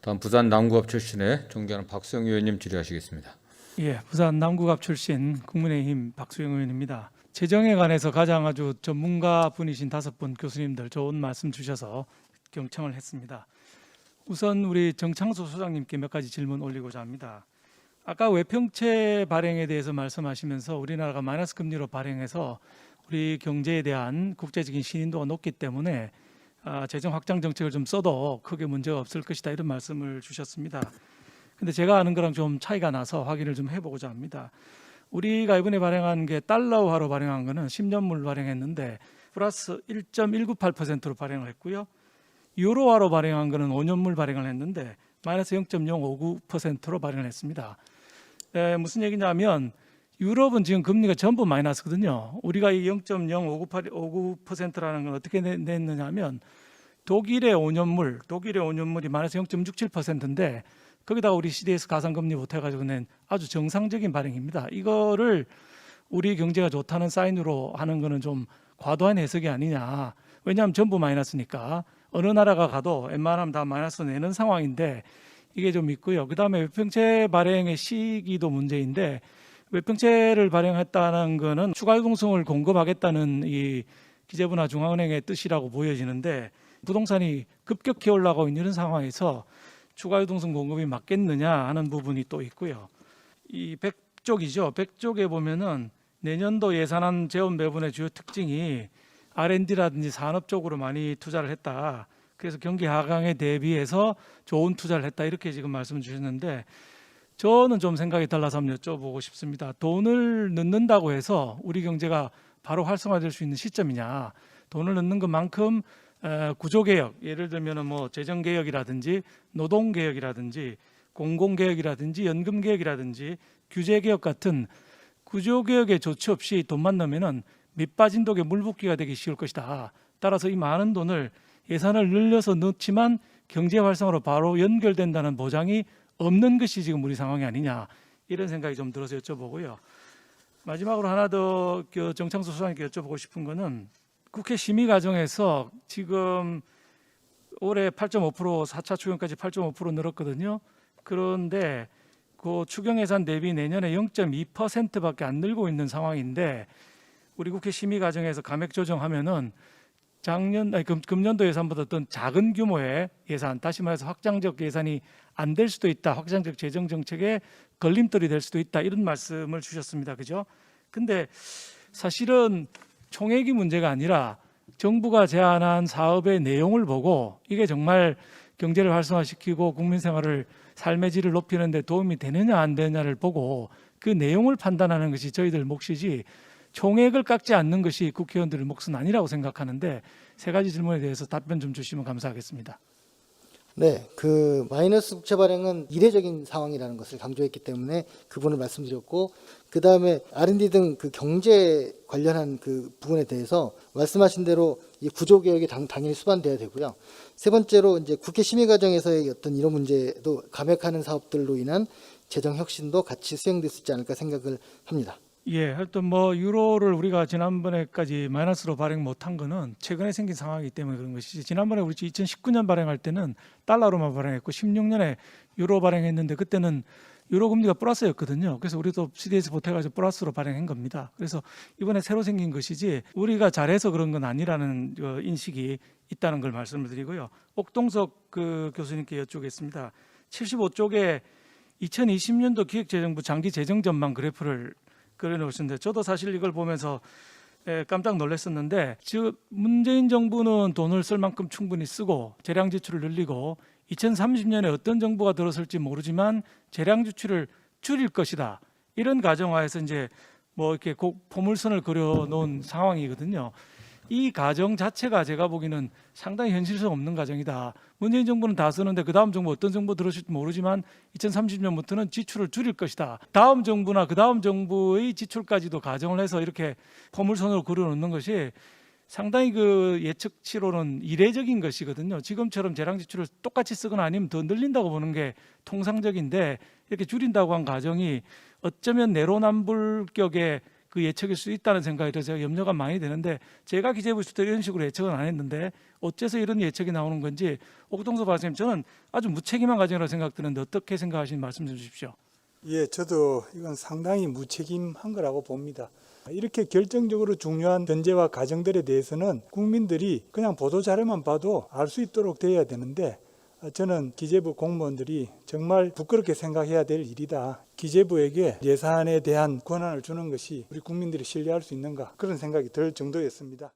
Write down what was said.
다음 부산 남구갑 출신의 존경하는 박수영 의원님 질의하시겠습니다. 예, 부산 남구갑 출신 국민의힘 박수영 의원입니다. 재정에 관해서 가장 아주 전문가 분이신 5분 교수님들 좋은 말씀 주셔서 경청을 했습니다. 우선 우리 정창수 소장님께 몇 가지 질문 올리고자 합니다. 아까 외평채 발행에 대해서 말씀하시면서 우리나라가 마이너스 금리로 발행해서 우리 경제에 대한 국제적인 신인도가 높기 때문에 재정 확장 정책을 좀 써도 크게 문제가 없을 것이다 이런 말씀을 주셨습니다. 근데 제가 아는 거랑 좀 차이가 나서 확인을 좀 해보고자 합니다. 우리가 이번에 발행한 게 달러화로 발행한 거는 10년물 발행했는데 플러스 1.198%로 발행을 했고요. 유로화로 발행한 거는 5년물 발행을 했는데 마이너스 0.059%로 발행을 했습니다. 무슨 얘기냐면 유럽은 지금 금리가 전부 마이너스거든요. 우리가 이 0.059%라는 건 어떻게 냈느냐 하면 독일의 5년물이 마이너스 0.67%인데 거기다가 우리 CDS 가상금리 못해가지고 낸 아주 정상적인 발행입니다. 이거를 우리 경제가 좋다는 사인으로 하는 거는 좀 과도한 해석이 아니냐. 왜냐하면 전부 마이너스니까 어느 나라가 가도 웬만하면 다 마이너스 내는 상황인데 이게 좀 있고요. 그 다음에 외평채 발행의 시기도 문제인데 외평채를 발행했다는 거는 추가 유동성을 공급하겠다는 이 기재부나 중앙은행의 뜻이라고 보여지는데 부동산이 급격히 올라가고 있는 이런 상황에서 추가 유동성 공급이 맞겠느냐 하는 부분이 또 있고요. 이 100쪽이죠. 100쪽에 보면은 내년도 예산안 재원 배분의 주요 특징이 R&D라든지 산업 쪽으로 많이 투자를 했다. 그래서 경기 하강에 대비해서 좋은 투자를 했다. 이렇게 지금 말씀 주셨는데 저는 좀 생각이 달라서 한번 여쭤보고 싶습니다. 돈을 넣는다고 해서 우리 경제가 바로 활성화될 수 있는 시점이냐. 돈을 넣는 것만큼 구조개혁, 예를 들면 뭐 재정개혁이라든지 노동개혁이라든지 공공개혁이라든지 연금개혁이라든지 규제개혁 같은 구조개혁에 조치 없이 돈만 넣으면 밑빠진 독에 물 붓기가 되기 쉬울 것이다. 따라서 이 많은 돈을 예산을 늘려서 넣지만 경제 활성화로 바로 연결된다는 보장이 없는 것이 지금 우리 상황이 아니냐 이런 생각이 좀 들어서 여쭤보고요. 마지막으로 하나 더 정창수 소장님께 여쭤보고 싶은 거는 국회 심의 과정에서 지금 올해 8.5% 4차 추경까지 8.5% 늘었거든요. 그런데 그 추경 예산 대비 내년에 0.2%밖에 안 늘고 있는 상황인데 우리 국회 심의 과정에서 감액 조정하면은 금년도 예산보다 어떤 작은 규모의 예산, 다시 말해서 확장적 예산이 안 될 수도 있다. 확장적 재정 정책에 걸림돌이 될 수도 있다. 이런 말씀을 주셨습니다. 그죠? 근데 사실은 총액이 문제가 아니라 정부가 제안한 사업의 내용을 보고 이게 정말 경제를 활성화시키고 국민 생활을 삶의 질을 높이는 데 도움이 되느냐 안 되느냐를 보고 그 내용을 판단하는 것이 저희들 몫이지 총액을 깎지 않는 것이 국회의원들의 몫은 아니라고 생각하는데 세 가지 질문에 대해서 답변 좀 주시면 감사하겠습니다. 네, 그 마이너스 국채 발행은 이례적인 상황이라는 것을 강조했기 때문에 그 부분을 말씀드렸고, 그 다음에 R&D 등 그 경제 관련한 그 부분에 대해서 말씀하신 대로 이 구조 개혁이 당연히 수반돼야 되고요. 세 번째로 이제 국회 심의 과정에서의 어떤 이런 문제도 감액하는 사업들로 인한 재정 혁신도 같이 수행될 수 있지 않을까 생각을 합니다. 예, 하여튼 뭐 유로를 우리가 지난번에까지 마이너스로 발행 못한 거는 최근에 생긴 상황이기 때문에 그런 것이지 지난번에 우리 2019년 발행할 때는 달러로만 발행했고 16년에 유로 발행했는데 그때는 유로 금리가 플러스였거든요. 그래서 우리도 CDS 보태가지고 플러스로 발행한 겁니다. 그래서 이번에 새로 생긴 것이지 우리가 잘해서 그런 건 아니라는 인식이 있다는 걸 말씀을 드리고요. 옥동석 그 교수님께 여쭙겠습니다. 75쪽에 2020년도 기획재정부 장기 재정 전망 그래프를 그려놓으셨는데 저도 사실 이걸 보면서 깜짝 놀랐었는데 즉 문재인 정부는 돈을 쓸 만큼 충분히 쓰고 재량 지출을 늘리고 2030년에 어떤 정부가 들어설지 모르지만 재량 지출을 줄일 것이다. 이런 가정하에서 이제 뭐 이렇게 포물선을 그려놓은 상황이거든요. 이 가정 자체가 제가 보기에는 상당히 현실성 없는 가정이다. 문재인 정부는 다 쓰는데 그 다음 정부 어떤 정부 들어올지 모르지만 2030년부터는 지출을 줄일 것이다. 다음 정부나 그 다음 정부의 지출까지도 가정을 해서 이렇게 포물선으로 그려놓는 것이 상당히 그 예측치로는 이례적인 것이거든요. 지금처럼 재량 지출을 똑같이 쓰거나 아니면 더 늘린다고 보는 게 통상적인데 이렇게 줄인다고 한 가정이 어쩌면 내로남불격의 그 예측일 수 있다는 생각이 들어서 제가 염려가 많이 되는데 제가 기재부 있을 때 이런 식으로 예측은 안 했는데 어째서 이런 예측이 나오는 건지 옥동서 박사님 저는 아주 무책임한 과정이라고 생각드는데 어떻게 생각하시는지 말씀 좀 주십시오. 예, 저도 이건 상당히 무책임한 거라고 봅니다. 이렇게 결정적으로 중요한 전제와 과정들에 대해서는 국민들이 그냥 보도자료만 봐도 알 수 있도록 되어야 되는데 저는 기재부 공무원들이 정말 부끄럽게 생각해야 될 일이다. 기재부에게 예산에 대한 권한을 주는 것이 우리 국민들이 신뢰할 수 있는가 그런 생각이 들 정도였습니다.